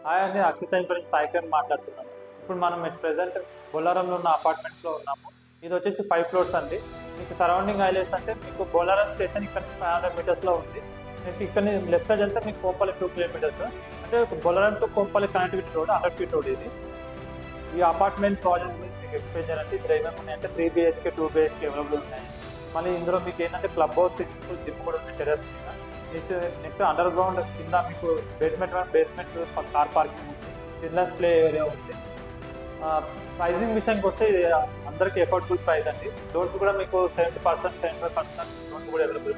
Hi అండి, Akshita inference సాయికర్ మాట్లాడుతున్నాను. ఇప్పుడు మనం ప్రెసెంట్ బొల్లారంలో ఉన్న అపార్ట్మెంట్స్లో ఉన్నాము. ఇది వచ్చేసి 5 ఫ్లోర్స్ అండి. మీకు సరౌండింగ్ హైలైట్స్ అంటే మీకు బొల్లారం స్టేషన్ ఇక్కడ నుంచి 500 మీటర్స్లో ఉంది. నెక్స్ట్ ఇక్కడ లెఫ్ట్ సైడ్ అంతా మీకు కోంపల్లి 2 కిలోమీటర్స్. అంటే Bollaram to Kompally connectivity road 100 feet road ఇది. ఈ అపార్ట్మెంట్ ప్రాజెక్ట్స్ గురించి మీకు ఎక్స్ప్లెయిన్ చేయాలంటే ఇందులో ఏమేమి ఉన్నాయంటే 3 BHK 2 BHK అవైలబుల్ ఉన్నాయి. మళ్ళీ ఇందులో మీకు ఏంటంటే club house, swimming pool, gym కూడా ఉంది టెర్రస్ మీద. నెక్స్ట్ అండర్ గ్రౌండ్ కింద మీకు బేస్మెంట్ కార్ పార్కింగ్ ఉంది, చిల్డ్రన్స్ ప్లే ఏరియా ఉంది. ప్రైజింగ్ విషయానికి వస్తే ఇది అందరికీ ఎఫోర్డబుల్ ప్రైస్ అండి. లోన్స్ కూడా మీకు 70%, 75% లోన్స్ కూడా అవైలబుల్.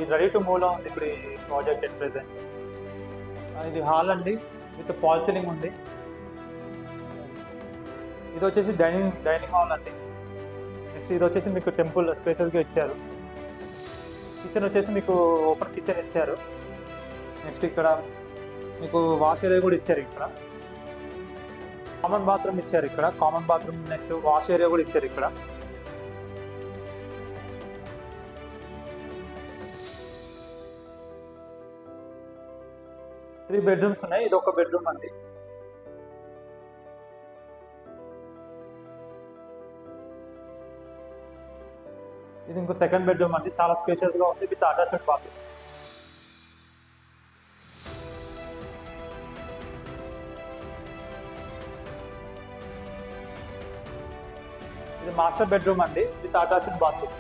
ఇది రెడీ టు మూవ్లో ఉంది ఇప్పుడు ఈ ప్రాజెక్ట్ ఎట్ ప్రెసెంట్. ఇది హాల్ అండి, విత్ ఫాల్ సీలింగ్ ఉంది. ఇది వచ్చేసి డైనింగ్ హాల్ అండి. నెక్స్ట్ ఇది వచ్చేసి మీకు టెంపుల్ స్పేసెస్గా ఇచ్చారు. కిచెన్ వచ్చేసి మీకు ఓపెన్ కిచెన్ ఇచ్చారు. నెక్స్ట్ ఇక్కడ మీకు వాష్ ఏరియా కూడా ఇచ్చారు. ఇక్కడ కామన్ బాత్రూమ్ ఇచ్చారు. ఇక్కడ common bathroom, next wash area కూడా ఇచ్చారు. ఇక్కడ త్రీ బెడ్రూమ్స్ ఉన్నాయి. ఇది ఒక బెడ్రూమ్ అండి. ఇది ఇంకో సెకండ్ బెడ్రూమ్ అండి, చాలా స్పేషియస్గా ఉంది విత్ అటాచ్డ్ బాత్రూమ్. ఇది మాస్టర్ బెడ్రూమ్ అండి విత్ అటాచ్డ్ బాత్రూమ్.